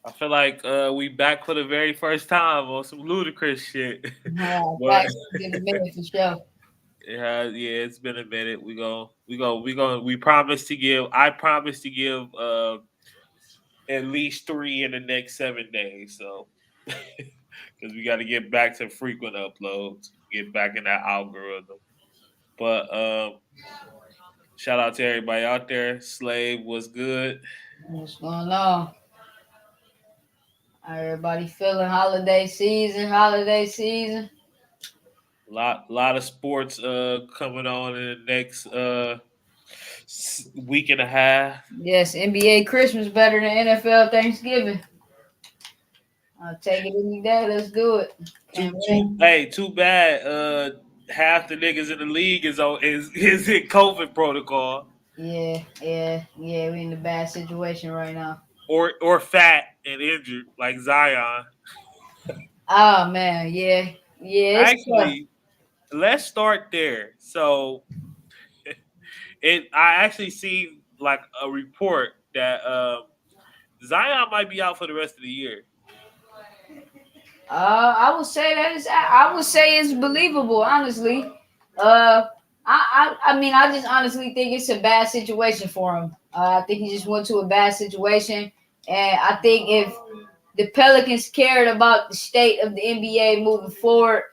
I feel like we back for the very first time on some ludicrous shit. But Facts. It's been a minute for sure. yeah, it's been a minute. We promise to give. I promise to give at least three in the next 7 days. So because we got to get back to frequent uploads, get back in that algorithm. But shout out to everybody out there. Slave was good. What's going on? Everybody feeling holiday season, holiday season. Lot of sports coming on in the next week and a half. Yes, NBA Christmas better than NFL Thanksgiving. I'll take it any day. Let's do it. Can't wait. Too bad. Half the niggas in the league is in COVID protocol Yeah. We in a bad situation right now. or fat and injured like Zion. Oh man, yeah. It's tough. Actually, let's start there. So I actually seen like a report that Zion might be out for the rest of the year. I would say that is. I would say it's believable. Honestly, uh, I mean, I just honestly think it's a bad situation for him. I think he just went to a bad situation, and I think if the Pelicans cared about the state of the NBA moving forward,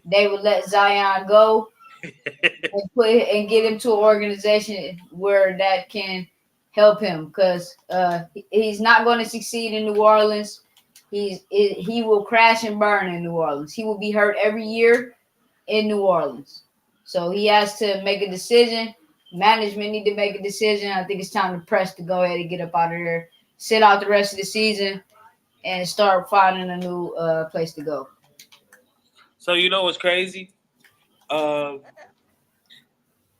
they would let Zion go and get him to an organization where that can help him because he's not going to succeed in New Orleans. He will crash and burn in New Orleans. He will be hurt every year in New Orleans. So he has to make a decision. Management need to make a decision. I think it's time to press to go ahead and get up out of there, sit out the rest of the season, and start finding a new place to go. So you know what's crazy? Um,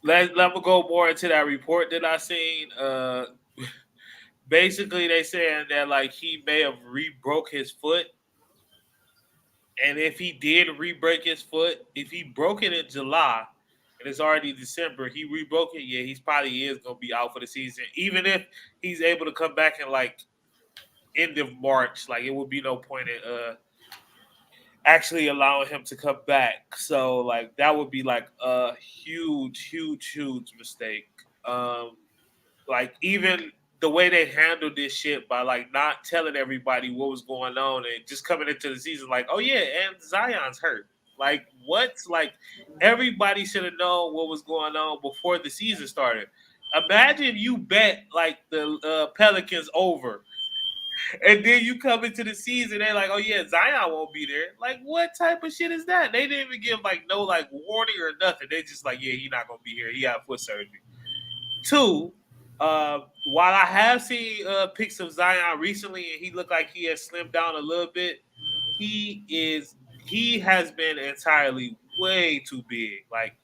let me go more into that report that I seen. Basically, they saying that like he may have re-broke his foot, and if he did re-break his foot, if he broke it in July and it's already December, he re-broke it. Yeah, he's probably is gonna be out for the season. Even if he's able to come back in like end of March, like it would be no point in actually allowing him to come back. So like that would be like a huge mistake. Um, like even the way they handled this shit by like not telling everybody what was going on and just coming into the season like, oh yeah, and Zion's hurt. Like what? Like everybody should have known what was going on before the season started. Imagine you bet like the Pelicans over, and then you come into the season, they're like, oh yeah, Zion won't be there. Like, what type of shit is that? They didn't even give like no like warning or nothing. They just like, yeah, he's not gonna be here. He got foot surgery. Two, while I have seen pics of Zion recently, and he looked like he has slimmed down a little bit, he has been entirely way too big. Like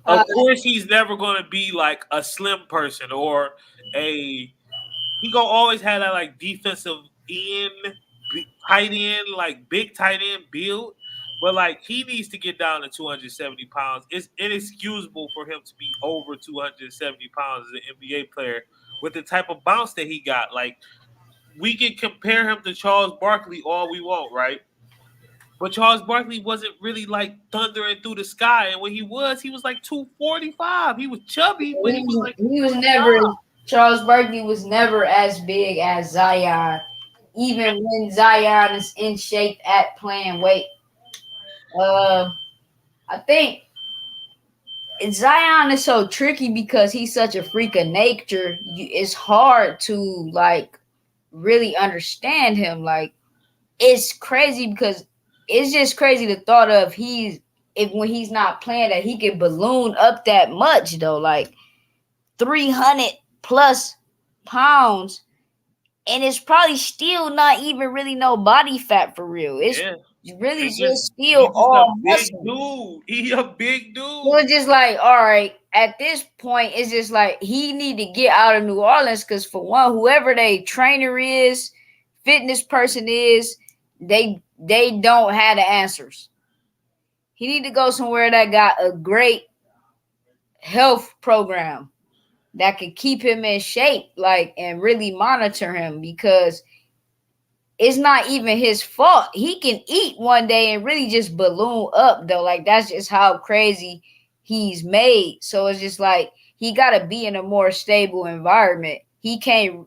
Uh, of course he's never gonna be like a slim person or a he gonna always have that like defensive end, tight end, like big tight end build. But like he needs to get down to 270 pounds. It's inexcusable for him to be over 270 pounds as an NBA player with the type of bounce that he got. Like we can compare him to Charles Barkley all we want, right? But Charles Barkley wasn't really like thundering through the sky, and when he was like 245. He was chubby, but he was like he was never 245. Charles Barkley was never as big as Zion, even when Zion is in shape at playing weight. Uh, I think Zion is so tricky because he's such a freak of nature. It's hard to like really understand him. Like it's crazy because it's just crazy the thought of he's if when he's not playing that he can balloon up that much though, like 300 plus pounds, and it's probably still not even really no body fat for real. It's Yeah. really And just just still he's just a all big muscle. dude. He a big So dude. it's just like, all right, at this point, it's just like he need to get out of New Orleans because for one, whoever they trainer is, fitness person is, they don't have the answers. He need to go somewhere that got a great health program. that could keep him in shape, like, and really monitor him, because it's not even his fault. He can eat one day and really just balloon up though. Like that's just how crazy he's made. So it's just like he gotta be in a more stable environment. He can't,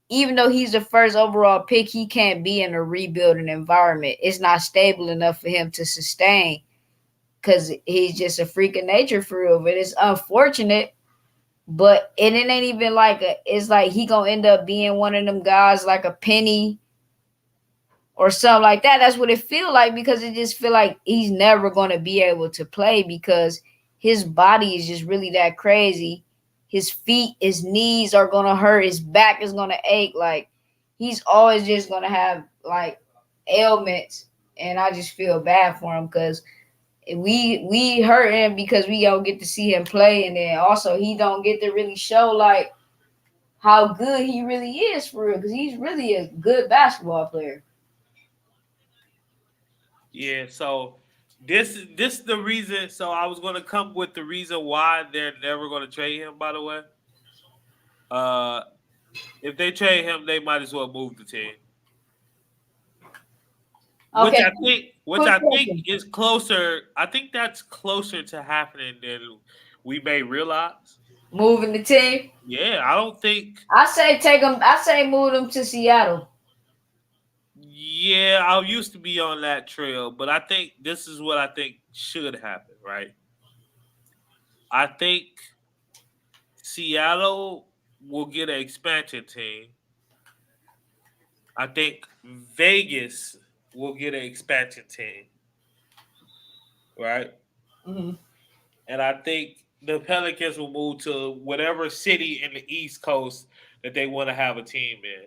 even though he's the first overall pick, he can't be in a rebuilding environment. It's not stable enough for him to sustain because he's just a freak of nature for real. But it's unfortunate. But it ain't even like it's like he gonna end up being one of them guys like a Penny or something like that. That's what it feel like, because it just feel like he's never gonna be able to play because his body is just really that crazy. His feet, his knees are gonna hurt, his back is gonna ache. Like he's always just gonna have like ailments, and I just feel bad for him because we hurt him because we don't get to see him play, and then also he don't get to really show like how good he really is for real, because he's really a good basketball player. Yeah, so this the reason. So I was gonna come with the reason why they're never gonna trade him. By the way, uh, if they trade him, they might as well move the team. Which Okay, I think, which quick I think question. is closer. I think that's closer to happening than we may realize. Moving the team. Yeah, I don't think. I say take him. I say move them to Seattle. Yeah, I used to be on that trail, but I think this is what I think should happen. Right? I think Seattle will get an expansion team. I think Vegas will get an expansion team, right? Hmm. And I think the Pelicans will move to whatever city in the East Coast that they want to have a team in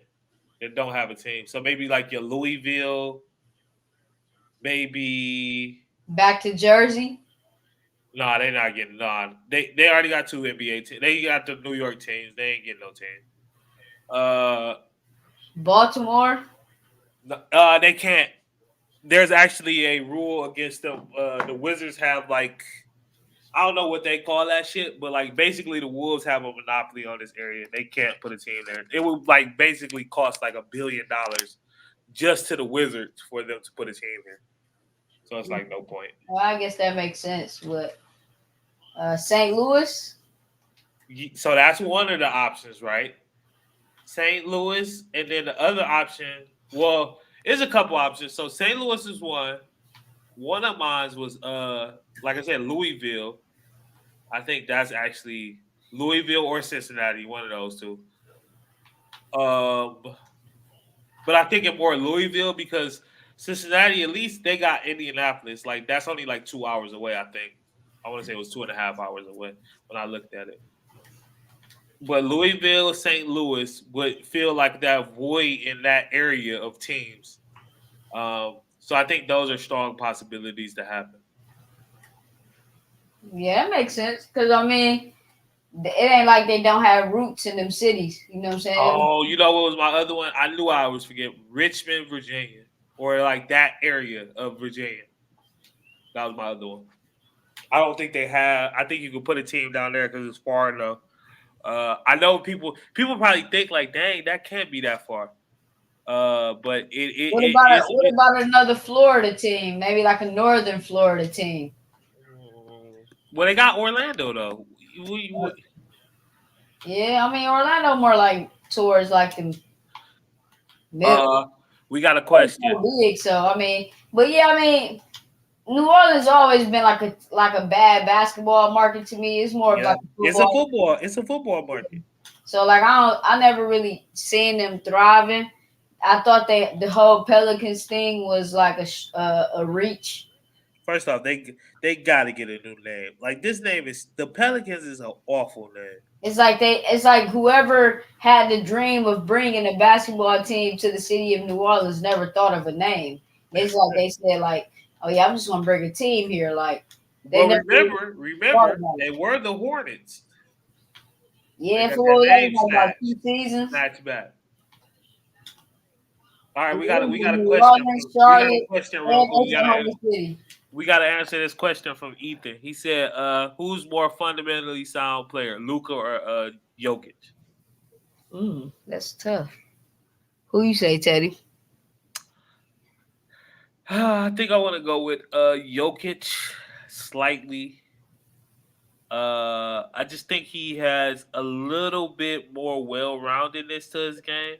that don't have a team. So maybe like your Louisville, maybe Back to Jersey. no, they're not getting no. They already got two NBA teams. They got the New York teams. They ain't getting no team. Uh, Baltimore. they can't. There's actually a rule against them. The Wizards have like I don't know what they call that shit, but like basically the Wolves have a monopoly on this area. They can't put a team there. It would like basically cost like $1 billion just to the Wizards for them to put a team here. So it's like no point. Well, I guess that makes sense. But St. Louis. So that's one of the options, right? St. Louis, and then the other option, well, there's a couple options. So St. Louis is one. One of mine was like I said, Louisville. I think that's actually Louisville or Cincinnati, one of those two. Um, but I think it more Louisville because Cincinnati, at least they got Indianapolis. Like that's only like 2 hours away. I think I want to say it was 2.5 hours away when I looked at it. But Louisville, St. Louis would feel like that void in that area of teams. So I think those are strong possibilities to happen. Yeah, that makes sense. Because I mean, it ain't like they don't have roots in them cities. You know what I'm saying? Oh, you know what was my other one? I knew I always forget Richmond, Virginia, or like that area of Virginia. That was my other one. I don't think they have. I think you could put a team down there because it's far enough. I know people probably think like, dang, that can't be that far. But it is. What about another Florida team? Maybe like a Northern Florida team. Well, they got Orlando though. Yeah, I mean Orlando more like towards like the middle. Uh, we got a It's question. so big, so I mean, but yeah, I mean, New Orleans always been like a bad basketball market to me. It's more of Yeah, like a football. It's a football market. So like I never really seen them thriving. I thought the whole Pelicans thing was like a reach. First off, they got to get a new name. Like this name is the Pelicans is an awful name. It's like whoever had the dream of bringing a basketball team to the city of New Orleans never thought of a name. It's like they said like, oh yeah, I'm just gonna bring a team here. Like they Well, never really thought remember, about it. they were the Hornets. They Yeah, got for that what that name was like about 2 seasons. snatched back. All right, we got a New question Orleans, from we got a Charlotte, question real and quick. Oklahoma City. We gotta answer this question from Ethan. He said, who's more fundamentally sound player, Luca or Jokic? That's tough. Who you say, Teddy? I think I want to go with Jokic slightly. I just think he has a little bit more well-roundedness to his game.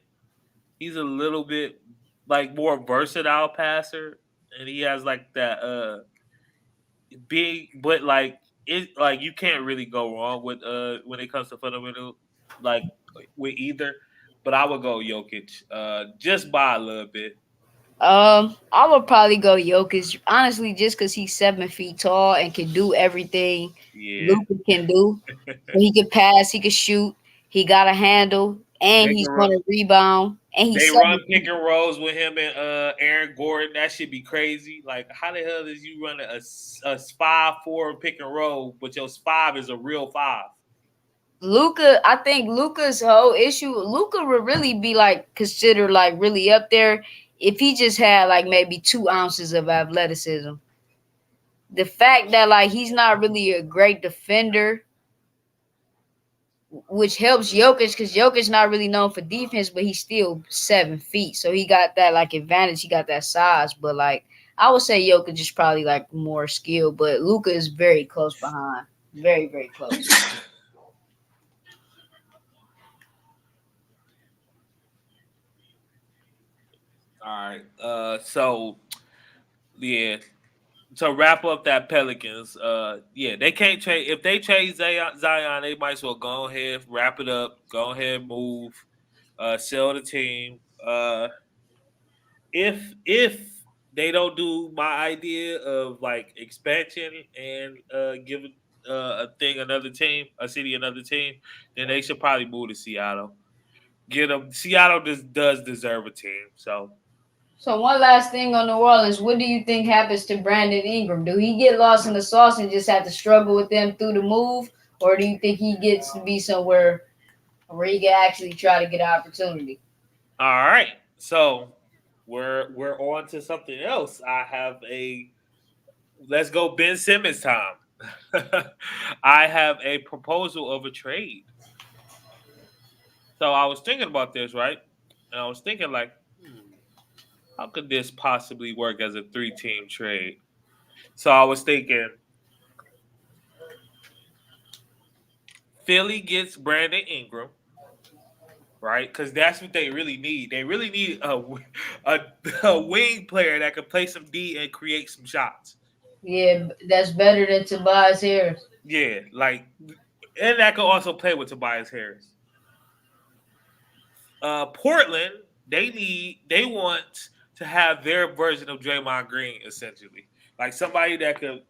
He's a little bit like more versatile passer, and he has like that big, but like it like you can't really go wrong with when it comes to fundamental like with either. But I would go Jokic just by a little bit. I would probably go Jokic, honestly, just because he's 7 feet tall and can do everything Yeah, Luka can do. So he can pass, he can shoot, he got a handle, and they can he's run. going to rebound, and They he's run 7 feet. pick and rolls with him and Aaron Gordon. That should be crazy. Like, how the hell is you running a 5-4 pick and roll, but your five is a real five? Luca, I think Luca's whole issue, Luca would really be like considered like really up there if he just had like maybe 2 ounces of athleticism. The fact that like he's not really a great defender, which helps Jokic because Jokic not really known for defense, but he's still 7 feet, so he got that like advantage. He got that size, but like I would say Jokic is probably like more skilled, but Luca is very close behind, very very close. All right. So yeah. To wrap up that Pelicans, yeah, they can't trade. If they trade Zion, they might as well go ahead, wrap it up, go ahead, move, sell the team. If they don't do my idea of like expansion and give a thing another team, a city another team, then they should probably move to Seattle. Get them. Seattle does deserve a team. So So one last thing on New Orleans, what do you think happens to Brandon Ingram? Do he get lost in the sauce and just have to struggle with them through the move, or do you think he gets to be somewhere where he can actually try to get an opportunity? all right, so we're on to something else. I have a let's go Ben Simmons time. I have a proposal of a trade. So I was thinking about this, right? And I was thinking like, how could this possibly work as a three-team trade? So I was thinking Philly gets Brandon Ingram, right? Because that's what they really need. They really need a, a wing player that can play some D and create some shots. Yeah, that's better than Tobias Harris. Yeah, like, and that could also play with Tobias Harris. Portland, they want to have their version of Draymond Green, essentially, like somebody that could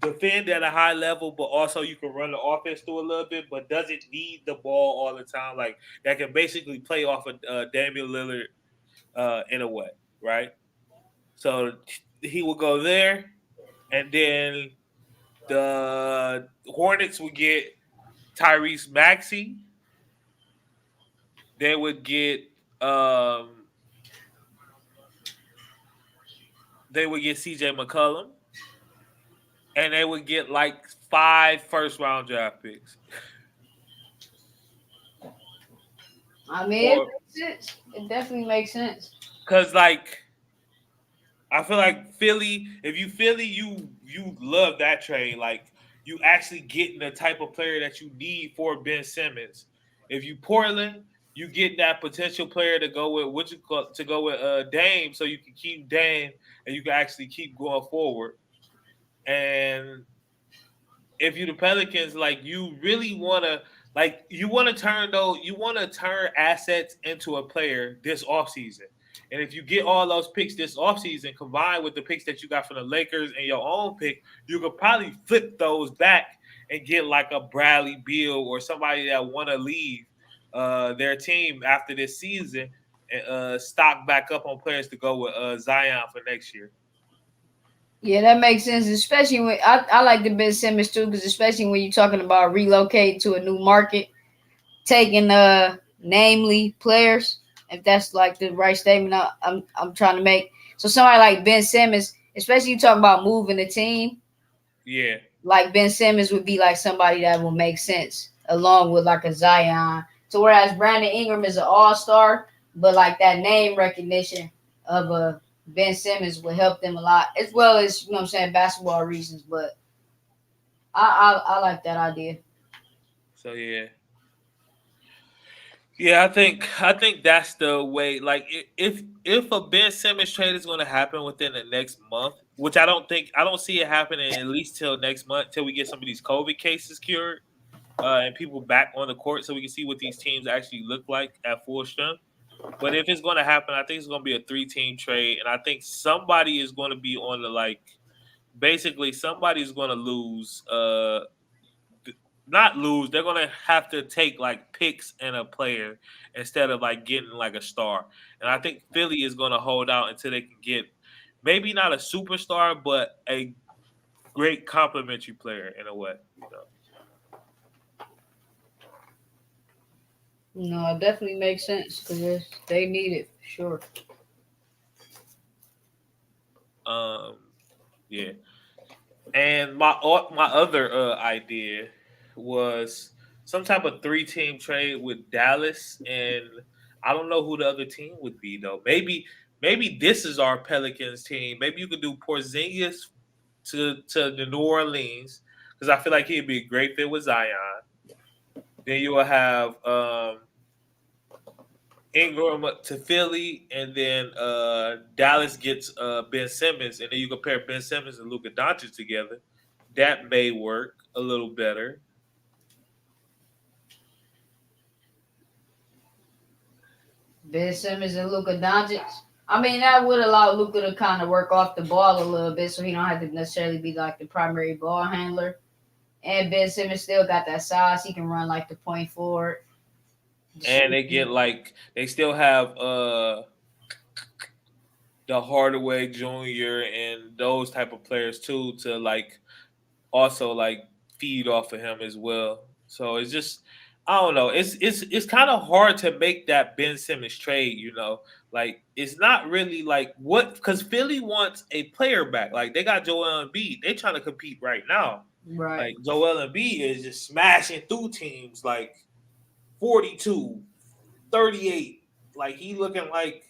defend at a high level, but also you can run the offense through a little bit, but doesn't need the ball all the time. Like that can basically play off of Damian Lillard in a way, right? So he will go there, and then the Hornets would get Tyrese Maxey. They would get um, CJ McCollum, and they would get like 5 first-round draft picks. I mean, it Or makes sense. It definitely makes sense. because like I feel like Philly, if you Philly, you love that trade. Like you actually getting the type of player that you need for Ben Simmons. If you Portland, you get that potential player to go with to go with Dame, so you can keep Dame and you can actually keep going forward. And if you the Pelicans, like you really wanna you wanna turn assets into a player this offseason. And if you get all those picks this offseason combined with the picks that you got from the Lakers and your own pick, you could probably flip those back and get like a Bradley Beal or somebody that wanna leave their team after this season and stock back up on players to go with Zion for next year. Yeah, that makes sense. Especially when I like the Ben Simmons too, because especially when you're talking about relocate to a new market, taking namely players if that's like the right statement I'm trying to make. So somebody like Ben Simmons, especially you talk about moving the team, Yeah. like Ben Simmons would be like somebody that will make sense along with like a Zion. So whereas Brandon Ingram is an all star, but like that name recognition of a Ben Simmons would help them a lot, as well as you know what I'm saying basketball reasons. But I like that idea. So yeah. Yeah, I think that's the way. Like, if a Ben Simmons trade is going to happen within the next month, which I don't see it happening at least till next month, till we get some of these COVID cases cured, and people back on the court, so we can see what these teams actually look like at full strength. But if it's going to happen, I think it's going to be a 3-team trade, and I think somebody is going to be on the like. Basically, somebody's going to lose. Not lose. They're gonna have to take like picks and a player instead of like getting like a star. And I think Philly is gonna hold out until they can get maybe not a superstar, but a great complimentary player in a way. No, it definitely makes sense because they need it for sure. Yeah. And my other idea was some type of 3-team trade with Dallas, and I don't know who the other team would be though. Maybe this is our Pelicans team. Maybe you could do Porzingis to the New Orleans because I feel like he'd be a great fit with Zion. Then you will have Ingram to Philly, and then Dallas gets Ben Simmons, and then you compare Ben Simmons and Luka Doncic together. That may work a little better. Ben Simmons and Luka Doncic. I mean, that would allow Luka to kind of work off the ball a little bit, so he don't have to necessarily be like the primary ball handler. And Ben Simmons still got that size; he can run like the point forward. And they get like they still have the Hardaway Jr. and those type of players too to like also like feed off of him as well. So it's just I don't know. It's kind of hard to make that Ben Simmons trade. Like it's not really like what because Philly wants a player back. Like they got Joel Embiid. They trying to compete right now. Right. Like Joel Embiid is just smashing through teams like 42, 38. Like he looking like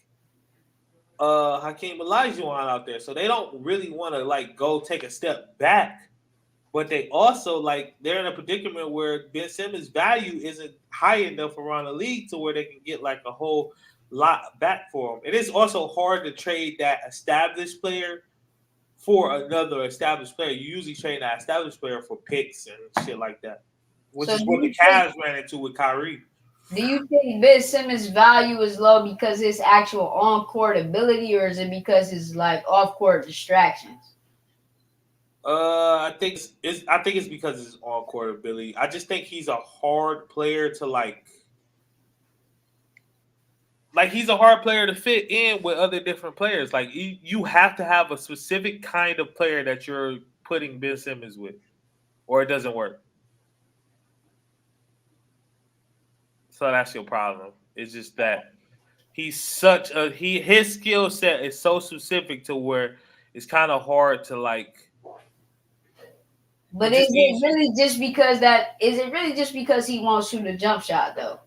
Hakeem Olajuwon out there. So they don't really want to like go take a step back. But they also like they're in a predicament where Ben Simmons' value isn't high enough around the league to where they can get like a whole lot back for him. It is also hard to trade that established player for another established player. You usually trade that established player for picks and shit like that, which So is what the Cavs ran into with Kyrie. do you think Ben Simmons' value is low because his actual on court ability, or is it because his like off court distractions? I think it's because of his on court ability. I just think he's a hard player to like he's a hard player to fit in with other different players. Like you have to have a specific kind of player that you're putting Ben Simmons with, or it doesn't work. So that's your problem. It's just that his skill set is so specific to where it's kind of hard to like. But It just needs you. is it really just because he won't shoot a jump shot though?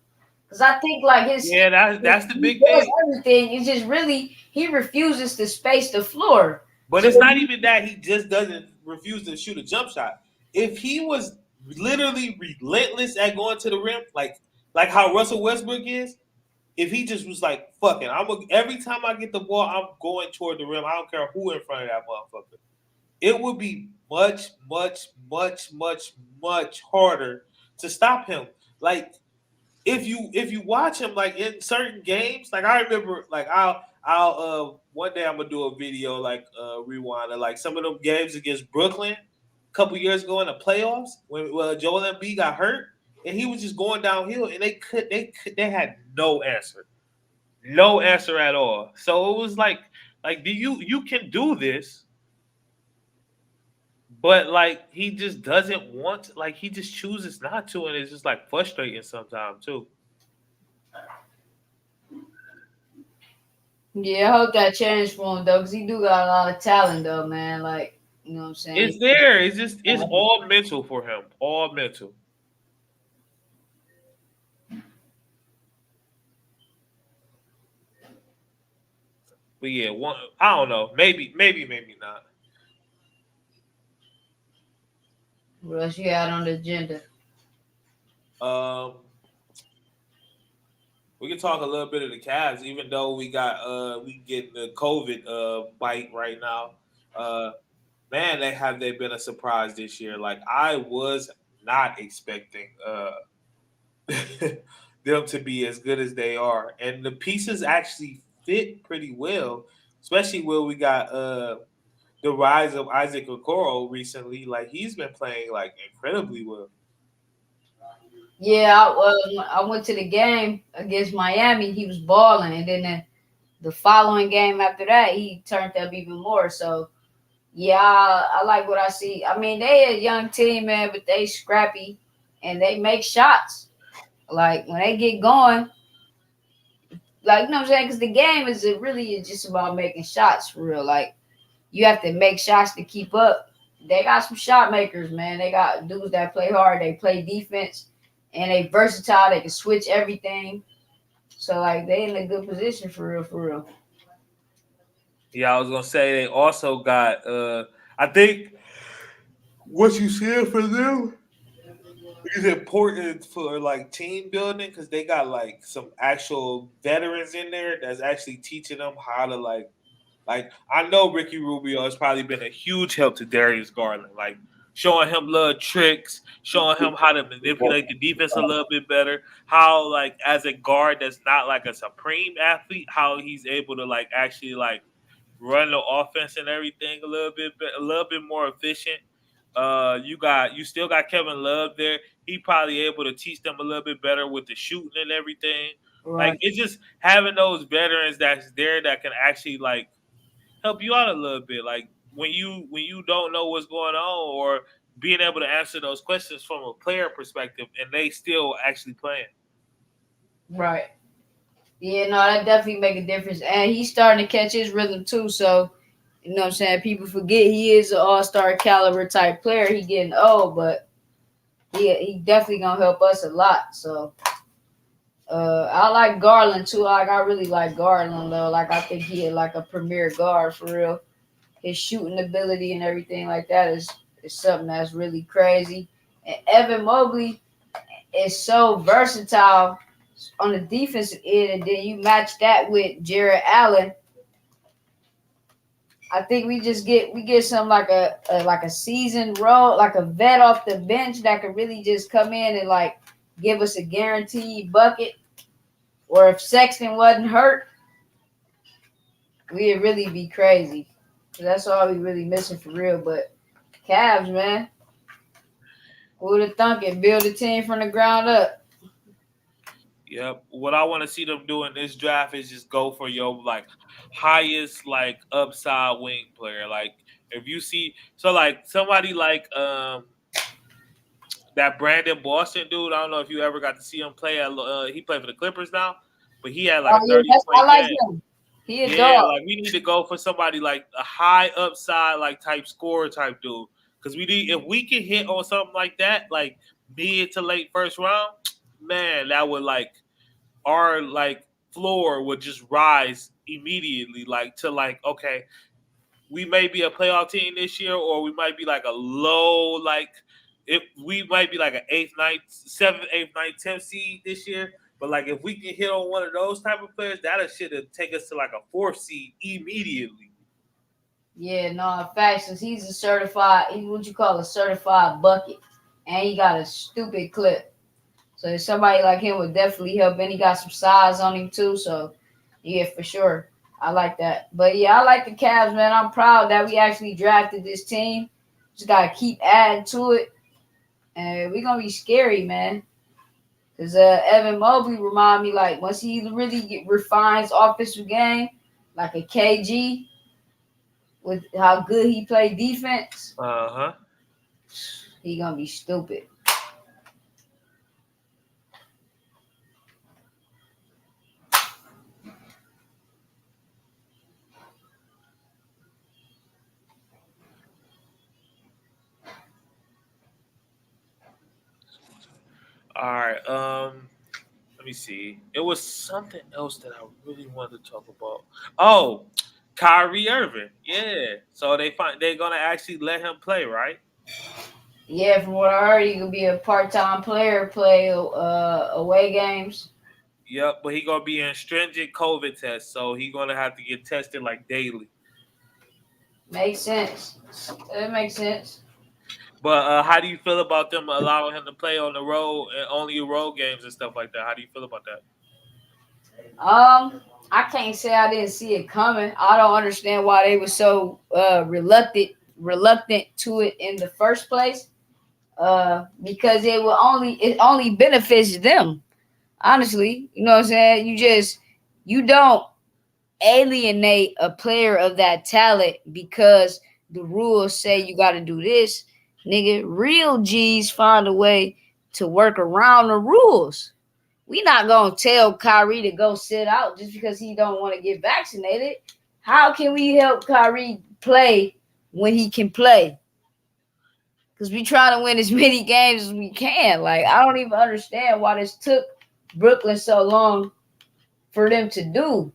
Because I think like Yeah, that's the he big does thing. everything. It's just really he refuses to space the floor. But So it's not even that he just doesn't refuse to shoot a jump shot. If he was literally relentless at going to the rim, like how Russell Westbrook is, if he just was like, "Fuck it, every time I get the ball, I'm going toward the rim. I don't care who in front of that motherfucker." It would be much, much, much, much, much harder to stop him. Like if you watch him like in certain games, like I remember like I'll one day I'm gonna do a video like rewind of like some of them games against Brooklyn a couple years ago in the playoffs when Joel Embiid got hurt and he was just going downhill and they had no answer. No answer at all. So it was like do you can do this, but like he just doesn't want to, like he just chooses not to and it's just like frustrating sometimes too. Yeah, I hope that changed for him though, because he do got a lot of talent though, man. Like, you know what I'm saying? It's there. It's all mental for him. All mental. But yeah, one I don't know. Maybe not. What else you had on the agenda? Um, we can talk a little bit of the Cavs, even though we getting the COVID bite right now. Uh, man, they been a surprise this year. Like I was not expecting them to be as good as they are, and the pieces actually fit pretty well, especially where we got the rise of Isaac Okoro recently. Like he's been playing like incredibly well. Yeah, I went to the game against Miami. He was balling, and then the following game after that, he turned up even more. So yeah, I like what I see. I mean, they a young team, man, but they scrappy and they make shots. Like when they get going, like you know what I'm saying? Because the game is really just about making shots for real. Like you have to make shots to keep up. They got some shot makers, man. They got dudes that play hard. They play defense, and they versatile. They can switch everything. So like they in a good position for real, for real. Yeah, I was gonna say they also got. I think what you said for them is important for like team building because they got like some actual veterans in there that's actually teaching them how to like I know Ricky Rubio has probably been a huge help to Darius Garland, like showing him little tricks, showing him how to manipulate the defense a little bit better. How like as a guard that's not like a supreme athlete, how he's able to like actually like run the offense and everything a little bit more efficient. You still got Kevin Love there. He probably able to teach them a little bit better with the shooting and everything. Like Right. it's just having those veterans that's there that can actually like help you out a little bit. Like when you don't know what's going on or being able to answer those questions from a player perspective and they still actually playing. Right. Yeah, no, that definitely make a difference. And he's starting to catch his rhythm too. So, you know what I'm saying? People forget he is an all-star caliber type player. He getting old, but he definitely gonna help us a lot. So I like Garland too. Like I really like Garland though. Like I think he is like a premier guard for real. His shooting ability and everything like that is something that's really crazy. And Evan Mobley is so versatile on the defensive end, and then you match that with Jared Allen. I think we get some like a seasoned role, like a vet off the bench that could really just come in and like give us a guaranteed bucket. Or if Sexton wasn't hurt, we'd really be crazy. That's all we really missing for real. But Cavs, man, who'd have thunk it? Build a team from the ground up. Yep. What I want to see them do in this draft is just go for your like highest like upside wing player. Like if you see so like somebody like that Brandon Boston dude. I don't know if you ever got to see him play. He played for the Clippers now, but he had like Oh a yeah, 30 I point like game. him. He a Yeah, dog. like we need to go for somebody like a high upside like type scorer type dude. Because we need if we can hit on something like that, like mid to late first round, man, that would like our like floor would just rise immediately like to like okay we may be a playoff team this year or we might be like a low like if we might be like an eighth ninth seventh eighth ninth 10th seed this year but like if we can hit on one of those type of players that should take us to like a fourth seed immediately. Yeah, no, in fact, since he's a certified, he's what you call a certified bucket, and he got a stupid clip. So somebody like him would definitely help, and he got some size on him too. So yeah, for sure, I like that. But yeah, I like the Cavs, man. I'm proud that we actually drafted this team. Just gotta keep adding to it, and we're gonna be scary, man. Cause Evan Mobley remind me like once he really refines offensive game, like a KG with how good he play defense, Uh-huh. he gonna be stupid. All right. Let me see. It was something else that I really wanted to talk about. Oh, Kyrie Irving. Yeah. So they're gonna actually let him play, right? Yeah, from what I heard, he could be a part-time player, play away games. Yep. But he gonna be in stringent COVID tests, so he gonna have to get tested like daily. Makes sense. It makes sense. But how do you feel about them allowing him to play on the road and only road games and stuff like that? How do you feel about that? I can't say I didn't see it coming. I don't understand why they were so reluctant to it in the first place. Because it only benefits them. Honestly, you know what I'm saying? You don't alienate a player of that talent because the rules say you got to do this. Nigga, real G's find a way to work around the rules. We not gonna tell Kyrie to go sit out just because he don't want to get vaccinated. How can we help Kyrie play when he can play? Because we trying to win as many games as we can. Like, I don't even understand why this took Brooklyn so long for them to do.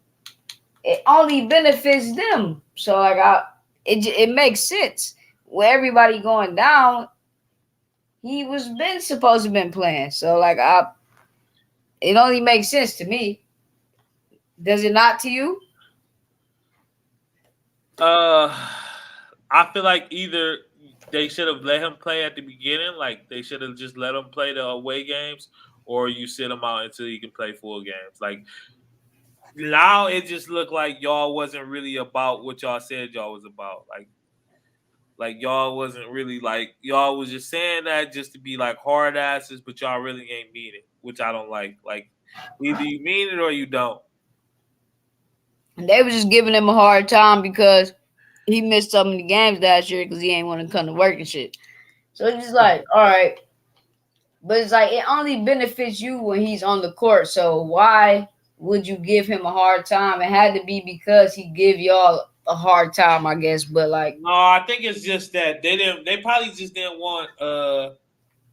It only benefits them. So like, it makes sense. With everybody going down, he was been supposed to been playing. So like, it only makes sense to me. Does it not to you? Uh, I feel like either they should have let him play at the beginning, like they should have just let him play the away games, or you sit him out until he can play full games. Like now, it just looked like y'all wasn't really about what y'all said y'all was about. Like y'all wasn't really like y'all was just saying that just to be like hard asses, but y'all really ain't mean it, which I don't like. Like either you mean it or you don't. And they were just giving him a hard time because he missed so many games last year because he ain't want to come to work and shit. So it's just like, all right. But it's like it only benefits you when he's on the court. So why would you give him a hard time? It had to be because he give y'all a hard time, I guess. But like, No, I think it's just that they didn't. They probably just didn't want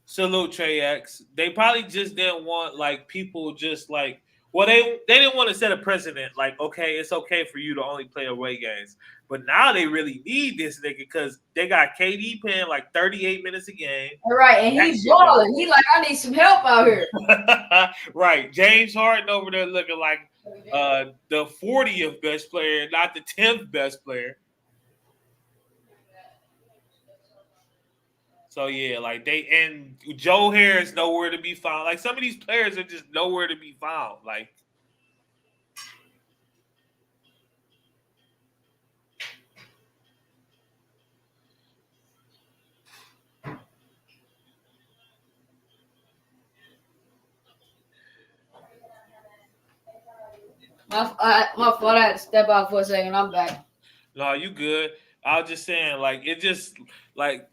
salute Trey X. They probably just didn't want like people just like well they didn't want to set a precedent like okay it's okay for you to only play away games. But now they really need this nigga because they got KD playing like 38 minutes a game. all right, and That he's shit don't balling. He like, I need some help out here. right. James Harden over there looking like the 40th best player, not the 10th best player. So yeah, like they and Joe Harris nowhere to be found. Like some of these players are just nowhere to be found. Like My fault. I had to step out for a second. I'm back. no, you good. I was just saying, like it just like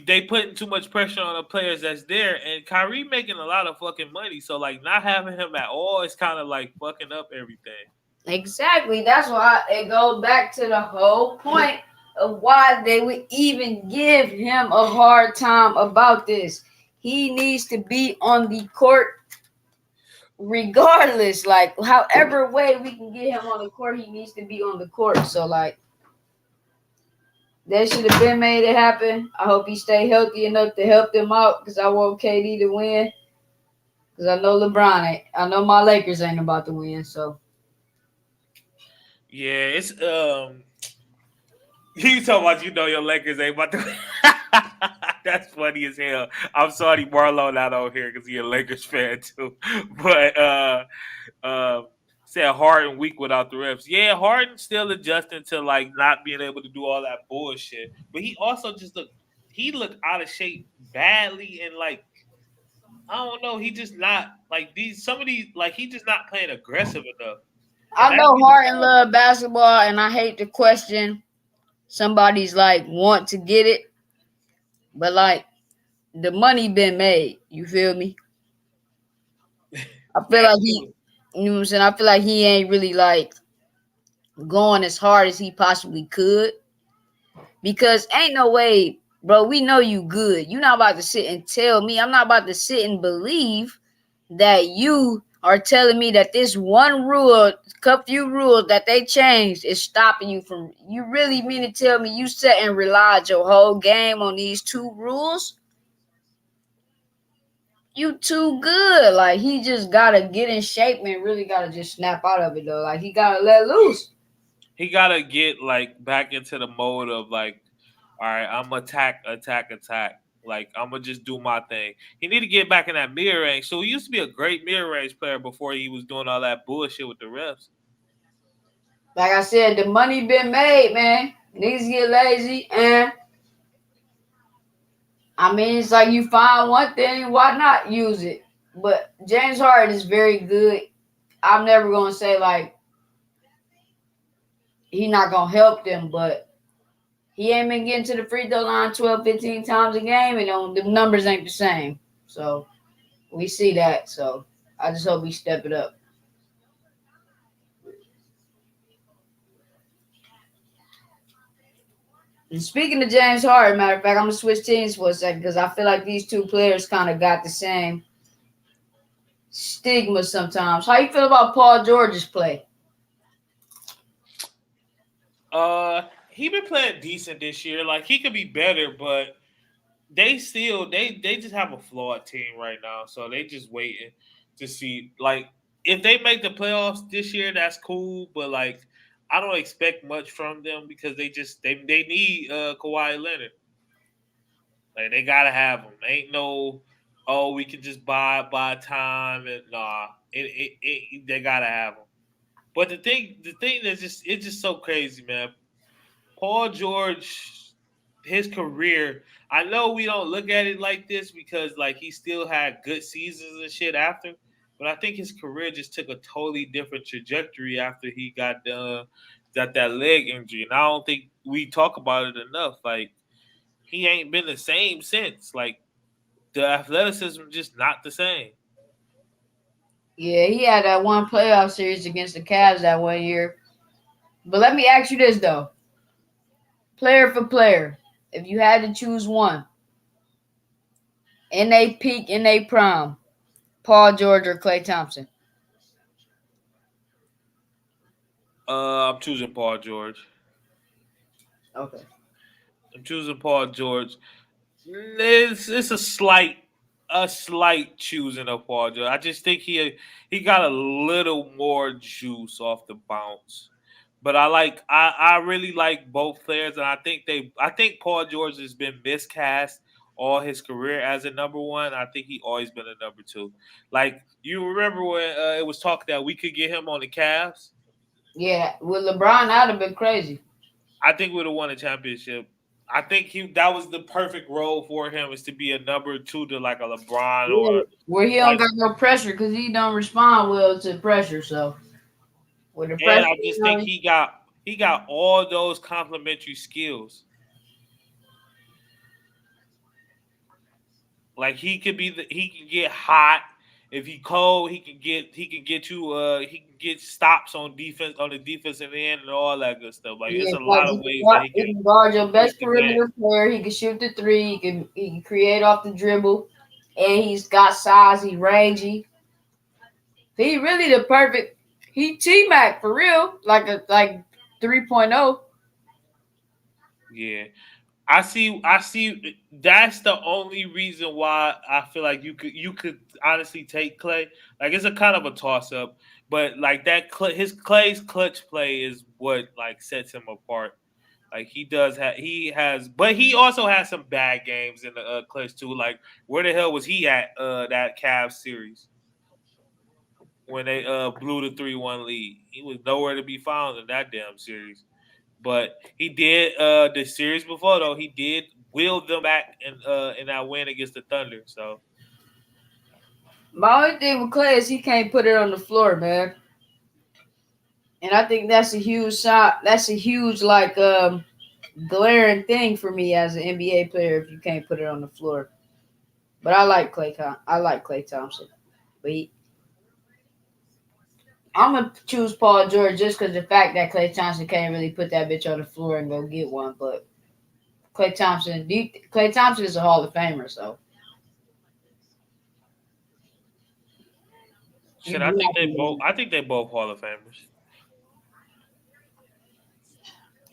they putting too much pressure on the players that's there, and Kyrie making a lot of fucking money. So like not having him at all is kind of like fucking up everything. Exactly. That's why it goes back to the whole point of why they would even give him a hard time about this. He needs to be on the court regardless. Like, however way we can get him on the court, he needs to be on the court. So, like, that should have been made it happen. I hope he stay healthy enough to help them out because I want KD to win. Because I know LeBron ain't. I know my Lakers ain't about to win. So, Yeah, it's you talking about your Lakers ain't about to. That's funny as hell. I'm sorry Marlo not on here because he a Lakers fan too. But said Harden weak without the refs. Yeah, Harden still adjusting to like not being able to do all that bullshit. But he also just looked out of shape badly and like I don't know. He just not like some of these like he just not playing aggressive enough. And I that know be the Harden problem. love basketball, and I hate to question somebody's like want to get it, but like the money been made. You feel me? I feel That's like he, true. you know what I'm saying. I feel like he ain't really like going as hard as he possibly could because ain't no way, bro. We know you good. You're not about to sit and tell me. I'm not about to sit and believe that you are telling me that this one rule, few rules that they changed is stopping you from, you really mean to tell me you sat and relied your whole game on these two rules? You too good. Like, he just gotta get in shape, man. Really gotta just snap out of it though. Like, he gotta let loose. He gotta get like back into the mode of like, all right, I'm attack, attack, attack. Like I'm gonna just do my thing. He need to get back in that mirror range. So he used to be a great mirror range player before he was doing all that bullshit with the refs. Like I said, the money been made, man. Niggas get lazy, and I mean, it's like you find one thing, why not use it? But James Harden is very good. I'm never gonna say like he not gonna help them, but he ain't been getting to the free throw line 12, 15 times a game, and the numbers ain't the same. So we see that. So I just hope we step it up. And speaking of James Harden, matter of fact, I'm gonna switch teams for a second because I feel like these two players kind of got the same stigma sometimes. How you feel about Paul George's play? He been playing decent this year. Like he could be better, but they just have a flawed team right now. So they just waiting to see. Like if they make the playoffs this year, that's cool. But like I don't expect much from them because they need Kawhi Leonard. Like they gotta have him. Ain't no we can just buy time and nah. They gotta have him. But the thing that's just it's just so crazy, man. Paul George, his career. I know we don't look at it like this because like he still had good seasons and shit after, but I think his career just took a totally different trajectory after he got that leg injury, and I don't think we talk about it enough. Like he ain't been the same since. Like the athleticism just not the same. Yeah, he had that one playoff series against the Cavs that one year. But let me ask you this though, player for player, if you had to choose one in a peak, in a prime, Paul George or Klay Thompson? I'm choosing Paul George. Okay. I'm choosing Paul George. It's a slight choosing of Paul George. I just think he got a little more juice off the bounce. But I really like both players, and I think Paul George has been miscast all his career as a number one. I think he always been a number two. Like you remember when it was talk that we could get him on the Cavs. Yeah, with LeBron, that'd have been crazy. I think we'd have won a championship. I think that was the perfect role for him is to be a number two to like a LeBron Yeah, or where he don't like, got no pressure because he don't respond well to pressure. So with the and pressure, I just think he got all those complementary skills. Like he can get hot. If he cold, he can get stops on defense on the defensive end and all that good stuff. Like it's yeah, a like lot of ways that he he can can guard your push best the game. perimeter player. He can shoot the three. He can create off the dribble, and he's got size. He rangy. He really the perfect. He T Mac for real, like 3.0. Yeah. I see that's the only reason why I feel like you could honestly take Clay. Like it's a kind of a toss up, but like his Clay's clutch play is what like sets him apart. Like he has, but he also has some bad games in the clutch too. Like where the hell was he at that Cavs series when they blew the 3-1 lead? He was nowhere to be found in that damn series. But he did the series before though. He did wheel them back in that win against the Thunder. So My only thing with Clay is he can't put it on the floor, man. And I think that's a huge shot. That's a huge glaring thing for me as an NBA player if you can't put it on the floor. But I like Clay. I like Clay Thompson. But I'm gonna choose Paul George just because the fact that Clay Thompson can't really put that bitch on the floor and go get one. But Clay Thompson is a Hall of Famer, so Shit, I think they both. I think they both Hall of Famers.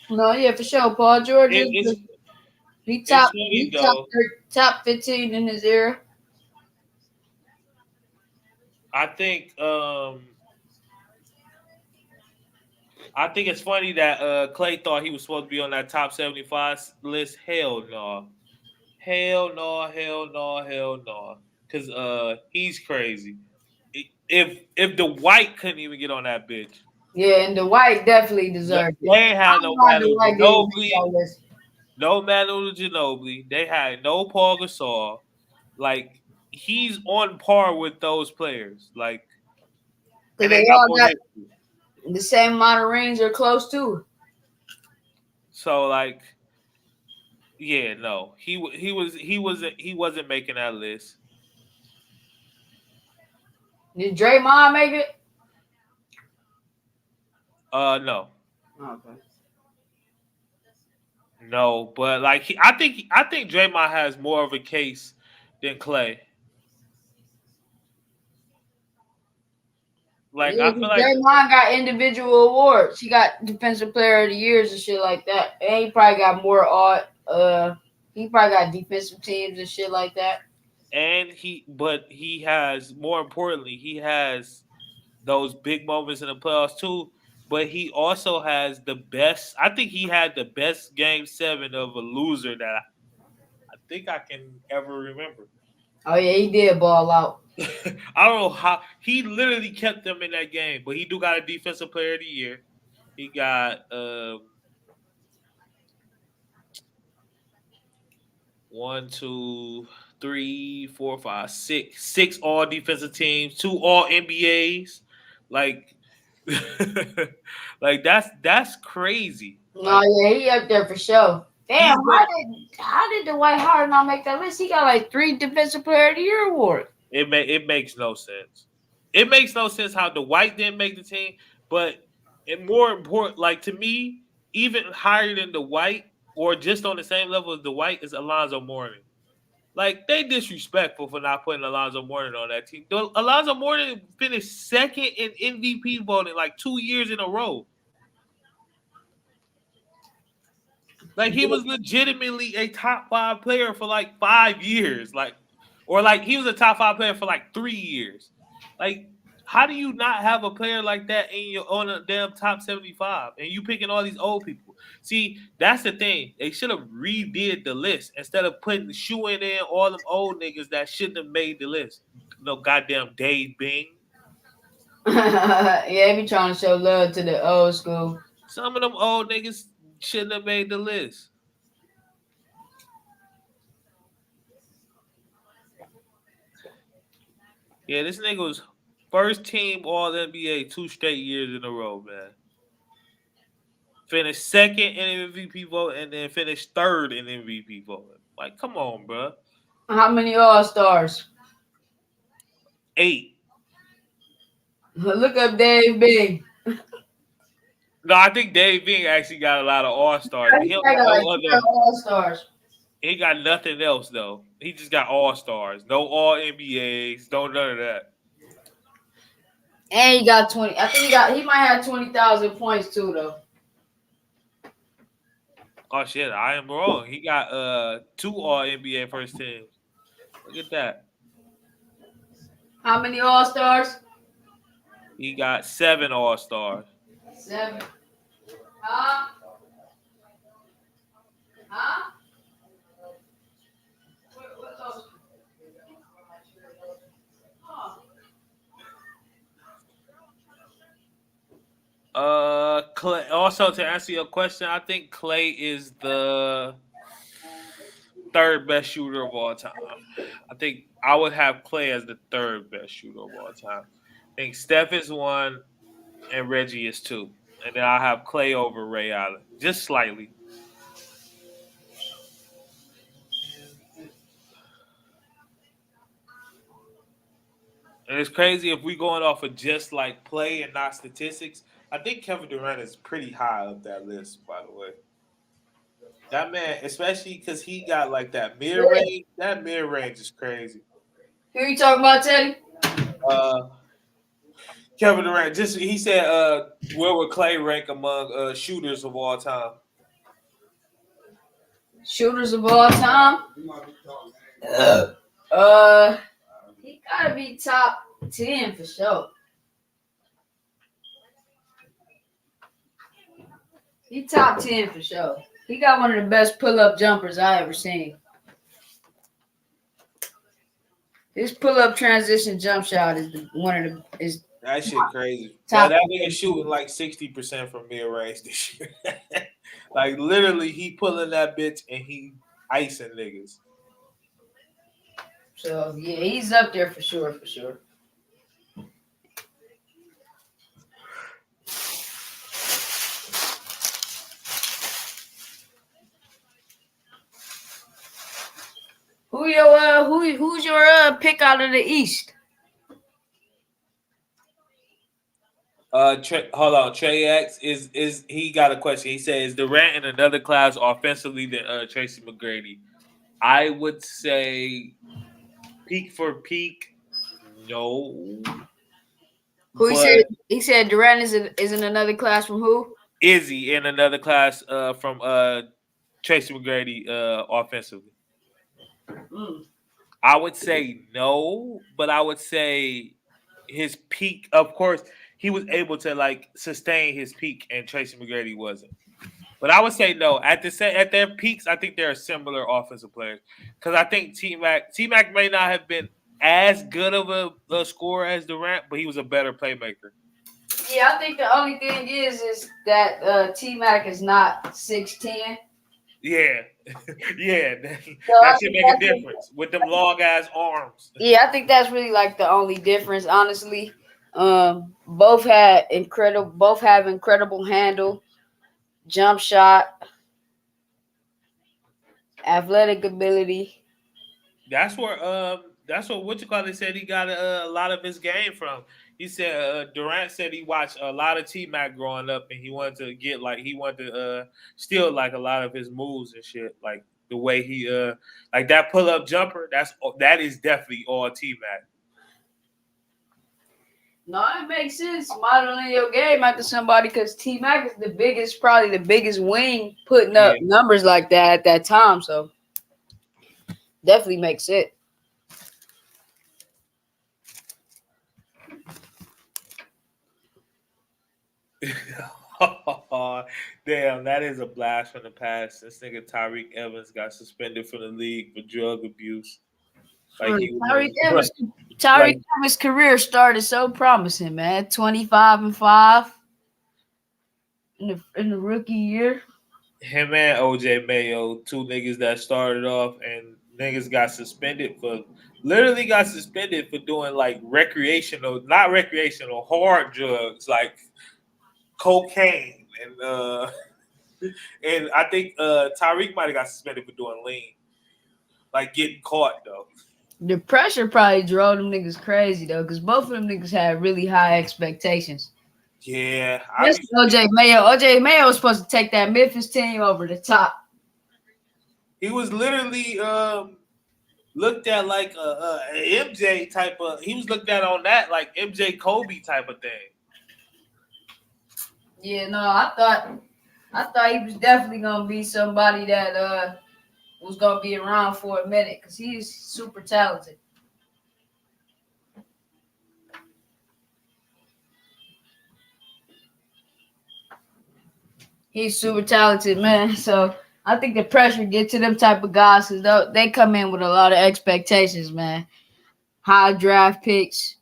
No, yeah, for sure. Paul George It, is it's he it's top funny he though. top 15 in his era. I think I think it's funny that Clay thought he was supposed to be on that top 75 list. Hell no. Hell no, hell no, hell no. Cause he's crazy. If the white couldn't even get on that bitch. Yeah, and the White definitely No, deserved they it. ain't I had don't no know why the Manu White didn't make that Ginobili, list. no Manu Ginobili. They had no Paul Gasol. Like he's on par with those players. Like, Because and they they got all more got history. the same amount of rings or close to. So like, yeah, no, he wasn't making that list. Did Draymond make it? No, Okay. no, but like I think Draymond has more of a case than Clay. Like Yeah, I feel 'cause like Draymond got individual awards. He got Defensive Player of the Years and shit like that. And he probably got more he probably got defensive teams and shit like that. and but he has more importantly, he has those big moments in the playoffs too. But he also has the best. I think he had the best game 7 of a loser that I think I can ever remember. Oh yeah, he did ball out. I don't know how he literally kept them in that game, but he do got a defensive player of the year. He got 1, 2, 3, 4, 5, 6 all defensive teams, 2 all NBAs. Like, like that's crazy. No, Like yeah, he up there for sure. Damn, he's been how did Dwight Howard not make that list? He got like 3 Defensive Player of the Year awards. it makes no sense. It makes no sense how the white didn't make the team, but and more important, like to me, even higher than the white or just on the same level as the white is Alonzo Mourning. Like they disrespectful for not putting Alonzo Mourning on that team. Alonzo Mourning finished second in MVP voting like 2 years in a row. Like he was legitimately a top 5 player for like 5 years. Like or like he was a top 5 player for like 3 years. Like how do you not have a player like that in your on a damn top 75 and you picking all these old people? See, that's the thing. They should have redid the list instead of putting shoeing in all them old niggas that shouldn't have made the list. No goddamn Dave Bing. Yeah, he be trying to show love to the old school. Some of them old niggas shouldn't have made the list. Yeah, this nigga was first team All NBA 2 straight years in a row, man. Finished second in MVP vote and then finished third in MVP vote. Like, come on, bro. How many All Stars? 8. Look up Dave Bing. No, I think Dave Bing actually got a lot of All Stars, but He he don't got got like no 12 other. All Stars. He got nothing else though. He just got All Stars, no All NBAs, no none of that. And he got 20. I think he might have 20,000 points too though. Oh shit, I am wrong. He got 2 All NBA first teams. Look at that. How many All Stars? He got 7 All Stars. 7. Huh? Huh? What else? Clay, also to answer your question, I think Clay is the third best shooter of all time. I think I would have Clay as the third best shooter of all time. I think Steph is 1 and Reggie is 2. And then I have Clay over Ray Allen. Just slightly. And it's crazy if we going off of just like play and not statistics. I think Kevin Durant is pretty high up that list, by the way. That man, especially because he got like that mid Yeah. range. That mid range is crazy. Who you talking about, Teddy? Uh, Kevin Durant. Just he said, where would Clay rank among shooters of all time? Shooters of all time. He gotta be top 10 for sure. He top 10 for sure. He got one of the best pull-up jumpers I ever seen. His pull-up transition jump shot is one of the is That shit crazy. top. That nigga shooting like 60% from mid range this year. Like literally, he pulling that bitch and he icing niggas. So yeah, he's up there for sure, for sure. Who's your pick out of the East? Hold on. Trey X is he got a question. He says Durant in another class offensively than Tracy McGrady. I would say peak for peak, no. Who he said Durant is in another class from who? Izzy in another class from Tracy McGrady offensively. I would say no, but I would say his peak. Of course, he was able to like sustain his peak, and Tracy McGrady wasn't. But I would say no. At their peaks, I think they're similar offensive players. Because I think T Mac may not have been as good of a scorer as Durant, but he was a better playmaker. Yeah, I think the only thing is that T Mac is not 6'10". Yeah, yeah, that should make a difference with them long ass arms. Yeah, I think that's really like the only difference, honestly. Both have incredible handle, jump shot, athletic ability. That's what said he got a lot of his game from. He said Durant said he watched a lot of T Mac growing up, and he wanted to steal like a lot of his moves and shit, like the way he like that pull up jumper. That is definitely all T Mac. No, it makes sense modeling your game after somebody because T Mac is probably the biggest wing putting up numbers like that at that time. So definitely makes it. Damn, that is a blast from the past. This nigga Tyreke Evans got suspended from the league for drug abuse. Tyreke Evans' career started so promising, man. 25-5 in the rookie year. Him and OJ Mayo, two niggas that started off, and niggas got suspended for doing like not recreational, hard drugs like cocaine and I think Tyreke might have got suspended for doing lean, like getting caught though. The pressure probably drove them niggas crazy though, because both of them niggas had really high expectations. Yeah, OJ Mayo. OJ Mayo was supposed to take that Memphis team over the top. He was literally looked at like a MJ type of. He was looked at on that like MJ Kobe type of thing. Yeah, no, I thought he was definitely gonna be somebody that was gonna be around for a minute because he's super talented. He's super talented, man. So I think the pressure get to them type of guys because they come in with a lot of expectations, man. High draft picks,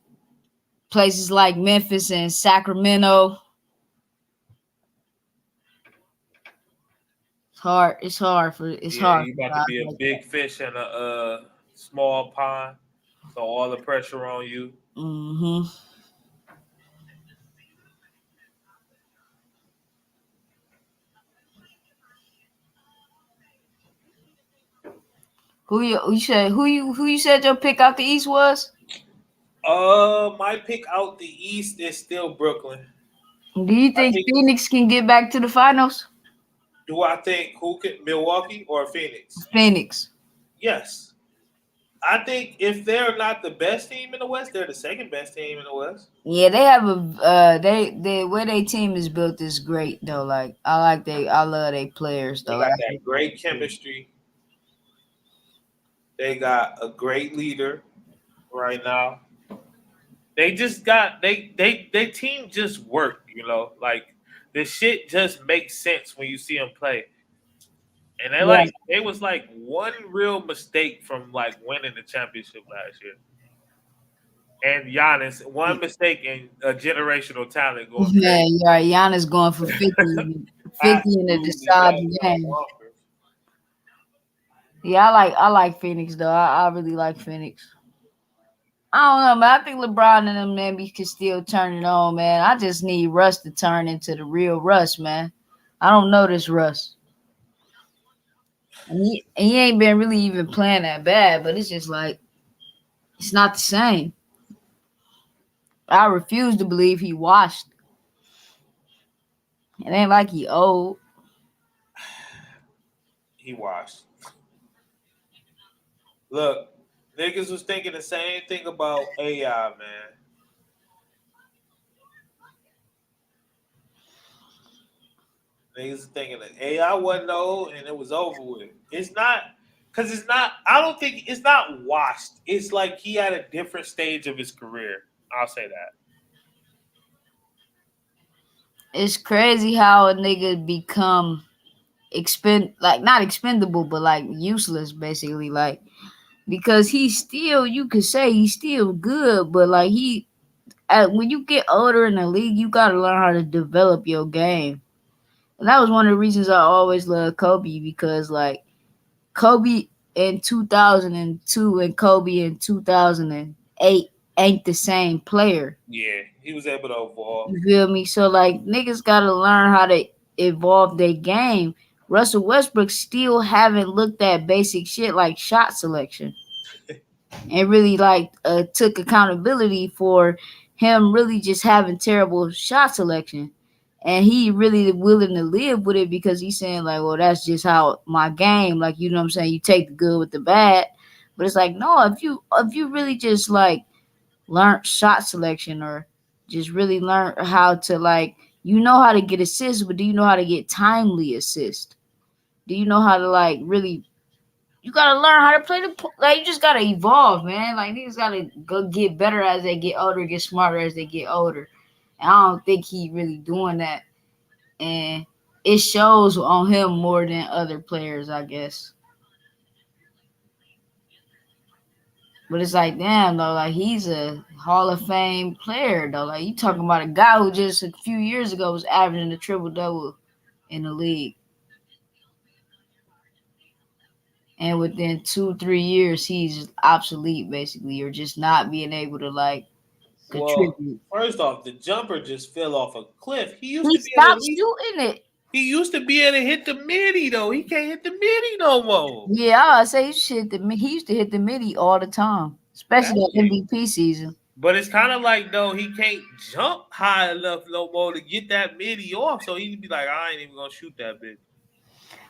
places like Memphis and Sacramento. It's hard. You about to be a big fish in a small pond, so all the pressure on you. Mm-hmm. Who you said your pick out the East was? My pick out the East is still Brooklyn. Do you think Phoenix can get back to the finals? Do I think Milwaukee or Phoenix? Phoenix. Yes. I think if they're not the best team in the West, they're the second best team in the West. Yeah, they have a they where their team is built is great though. Like I love their players They though. got Like, that great chemistry. They got a great leader right now. They just got they team just work, like the shit just makes sense when you see them play. And yeah, they was like one real mistake from like winning the championship last year. And Giannis, one mistake in a generational talent going man, crazy. you're right. Giannis going for 50 in the Absolutely deciding going game. bonkers. Yeah, I like Phoenix though. I really like Phoenix. I don't know, man. I think LeBron and them maybe could still turn it on, man. I just need Russ to turn into the real Russ, man. I don't know this Russ. And he ain't been really even playing that bad, but it's just like it's not the same. I refuse to believe he washed. It ain't like he old. He washed. Look, niggas was thinking the same thing about AI, man. Niggas was thinking that AI wasn't old and it was over with. It's not, because it's not, I don't think it's not washed. It's like he had a different stage of his career. I'll say that. It's crazy how a nigga become not expendable, but like useless basically. Like because he's still you could say he's still good, but like when you get older in the league, you gotta learn how to develop your game. And that was one of the reasons I always loved Kobe because like Kobe in 2002 and Kobe in 2008 ain't the same player. Yeah, he was able to evolve. You feel me? So like niggas gotta learn how to evolve their game. Russell Westbrook still haven't looked at basic shit like shot selection and really like took accountability for him really just having terrible shot selection. And he really willing to live with it because he's saying like, well, that's just how my game, like you know what I'm saying, you take the good with the bad. But it's like, no, if you really just like learn shot selection or just really learn how to like you know how to get assists, but do you know how to get timely assist? Do you know how to like really you gotta learn how to play like you just gotta evolve, man. Like niggas gotta go get better as they get older, get smarter as they get older. And I don't think he really doing that. And it shows on him more than other players, I guess. But it's like, damn, though, like he's a Hall of Fame player, though. Like you talking about a guy who just a few years ago was averaging a triple double in the league, and within 2-3 years, he's obsolete basically, or just not being able to like Well, contribute. first off, the jumper just fell off a cliff. He used He to be able to at stopped least, shooting it. he used to be able to hit the midi though. He can't hit the midi no more. Yeah, I say he used to hit the midi all the time, especially That's that it. MVP season. But it's kind of like though he can't jump high enough no more to get that midi off. So he'd be like, I ain't even gonna shoot that bitch.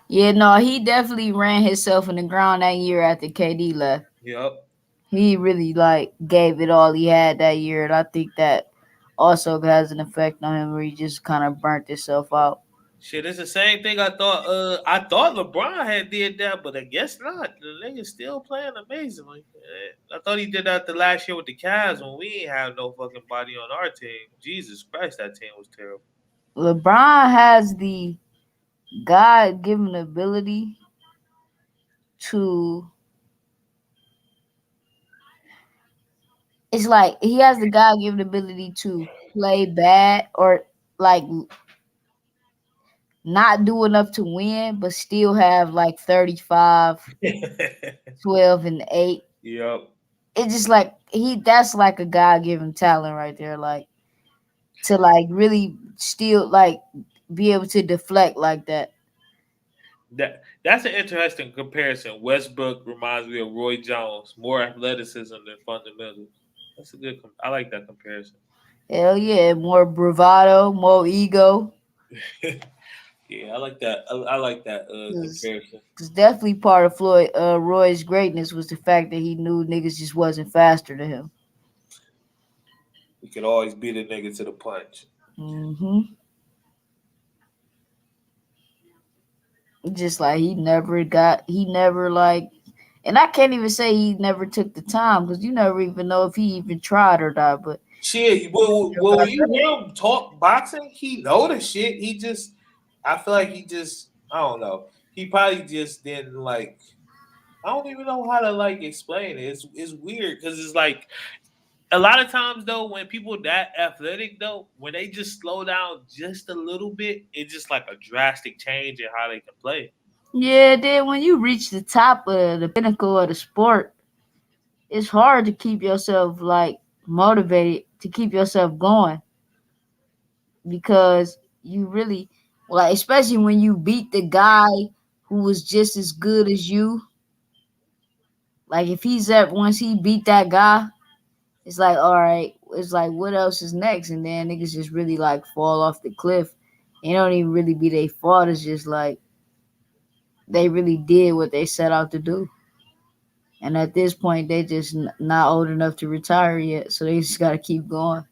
Yeah, no, he definitely ran himself in the ground that year after KD left. Yep. He really like gave it all he had that year, and I think that also has an effect on him where he just kind of burnt himself out. Shit, it's the same thing I thought. I thought LeBron had did that, but I guess not. The nigga's still playing amazingly. I thought he did that the last year with the Cavs when we ain't have no fucking body on our team. Jesus Christ, that team was terrible. LeBron has the God given ability to it's like he has the God given ability to play bad or like not do enough to win, but still have like 35, 12, and 8. Yep. It's just like that's like a God given talent right there. Like to like really still like be able to deflect like that. That's an interesting comparison. Westbrook reminds me of Roy Jones, more athleticism than fundamentals. That's a good. I like that comparison. Hell yeah, more bravado, more ego. Yeah, I like that. I like that comparison. Because definitely part of Roy's greatness was the fact that he knew niggas just wasn't faster than him. You could always beat a nigga to the punch. Hmm. Just like he never like, and I can't even say he never took the time because you never even know if he even tried or not. But Shit, when you hear him talk boxing, he know the shit. He just, I feel like he just, I don't know. He probably just didn't like. I don't even know how to like explain it. It's weird because it's like a lot of times though when people that athletic though when they just slow down just a little bit, it's just like a drastic change in how they can play. yeah, then when you reach the top of the pinnacle of the sport, it's hard to keep yourself like motivated to keep yourself going because you really like, especially when you beat the guy who was just as good as you. Like if he's at once he beat that guy, it's like all right, it's like what else is next? And then niggas just really like fall off the cliff. It don't even really be their fault. It's just like they really did what they set out to do. And at this point, they just not old enough to retire yet, so they just got to keep going.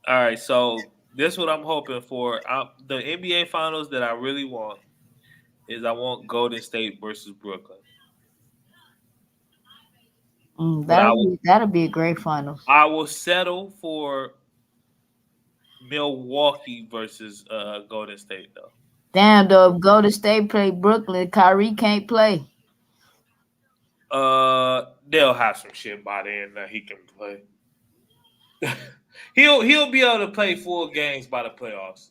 All right, so this is what I'm hoping for. The NBA Finals that I really want is I want Golden State versus Brooklyn, but That'll be a great finals. I will settle for Milwaukee versus Golden State though. Damn, though, if Golden State play Brooklyn, Kyrie can't play. They'll have some shit by then that he can play. he'll be able to play full games by the playoffs.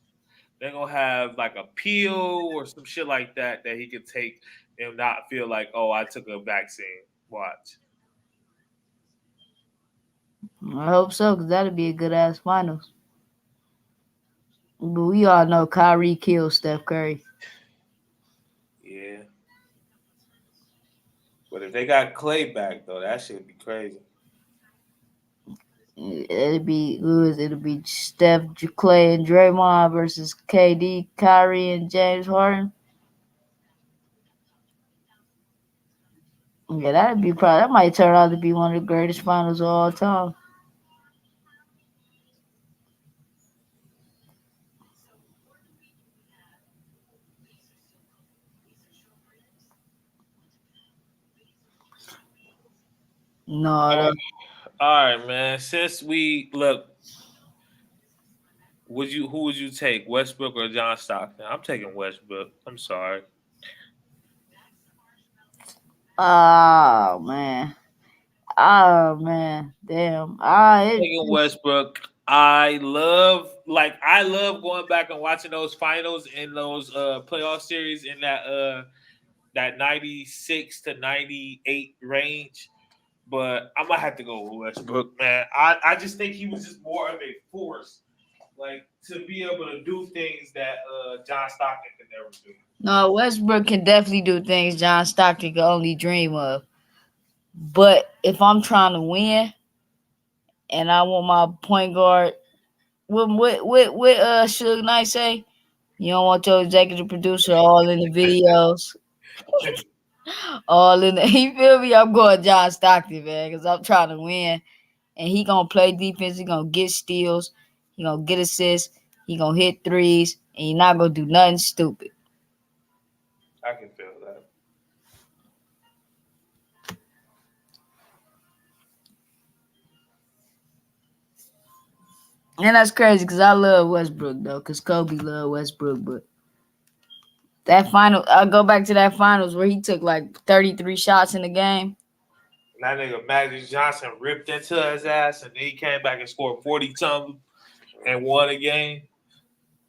They're gonna have like a peel or some shit like that he can take and not feel like, oh, I took a vaccine. Watch. I hope so, because that'll be a good ass finals. But we all know Kyrie kills Steph Curry. Yeah. But if they got Clay back though, that should be crazy. It'll be Steph, Clay, and Draymond versus KD, Kyrie, and James Harden. Yeah, that might turn out to be one of the greatest finals of all time. No, All right, man. Since we look, who would you take, Westbrook or John Stockton? I'm taking Westbrook. I'm sorry. oh man, oh man, damn. Taking Westbrook. I love going back and watching those finals in those playoff series in that 96 to 98 range. But I'm gonna have to go with Westbrook, man. I just think he was just more of a force, like to be able to do things that John Stockton could never do. No, Westbrook can definitely do things John Stockton could only dream of. But if I'm trying to win and I want my point guard, what Suge Knight say? You don't want your executive producer all in the videos, all in the. You feel me? I'm going John Stockton, man, because I'm trying to win, and he gonna play defense. He gonna get steals. He gonna get assists. He gonna hit threes, and he not gonna do nothing stupid. I can feel that. And that's crazy because I love Westbrook though, because Kobe loved Westbrook. But that final, I'll go back to that finals where he took like 33 shots in the game. And that nigga Magic Johnson ripped into his ass, and then he came back and scored 40 something and won a game.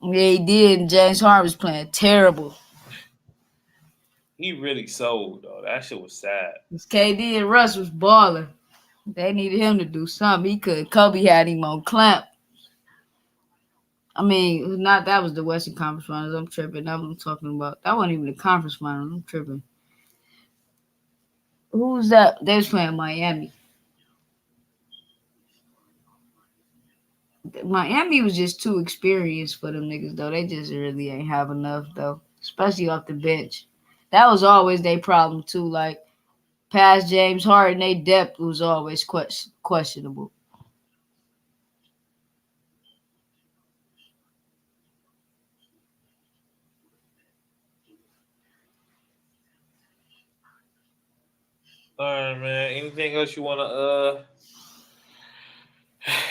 Yeah, he did. And James Harden was playing terrible. He really sold though. That shit was sad. Because KD and Russ was balling. They needed him to do something. He could. Kobe had him on clamp. I mean, not that was the Western Conference Finals. I'm tripping. That's what I'm talking about. That wasn't even the conference finals. I'm tripping. Who was that? They was playing Miami. Miami was just too experienced for them niggas though. They just really ain't have enough though, especially off the bench. That was always their problem too. Like past James Harden, their depth was always questionable. All right, man. Anything else you wanna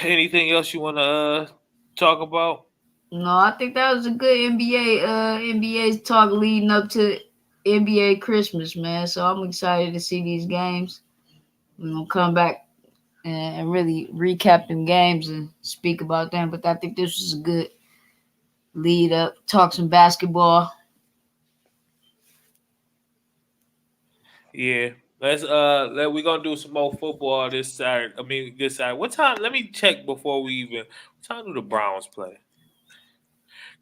anything else you wanna talk about? No, I think that was a good NBA talk leading up to NBA Christmas, man. So I'm excited to see these games. We're gonna come back and really recap them games and speak about them. But I think this was a good lead up. Talk some basketball. Yeah. We're gonna do some more football this Saturday. I mean this Saturday. What time? Let me check before we even. What time do the Browns play?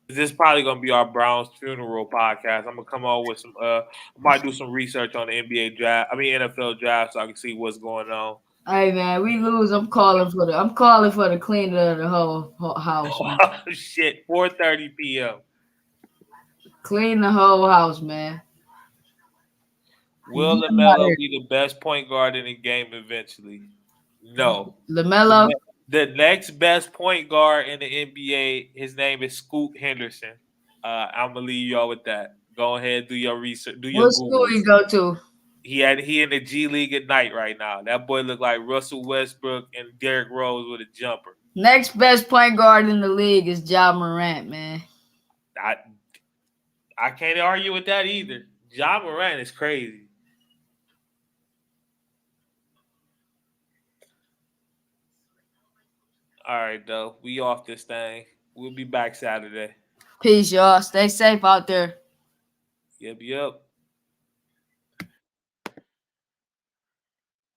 This is probably gonna be our Browns funeral podcast. I'm gonna come on with some. I might do some research on the NBA draft. I mean NFL draft, so I can see what's going on. Hey man, we lose. I'm calling for the cleaning of the whole house, man. Oh shit! 4:30 p.m. Clean the whole house, man. Will LaMelo be the best point guard in the game eventually? No. LaMelo. The next best point guard in the NBA, his name is Scoot Henderson. I'm gonna leave y'all with that. Go ahead, do your research, do your What school Googles. you go to? He in the G League at night right now. That boy look like Russell Westbrook and Derrick Rose with a jumper. Next best point guard in the league is Ja Morant, man. I can't argue with that either. Ja Morant is crazy. All right, though. We off this thing. We'll be back Saturday. Peace, y'all. Stay safe out there. Yep.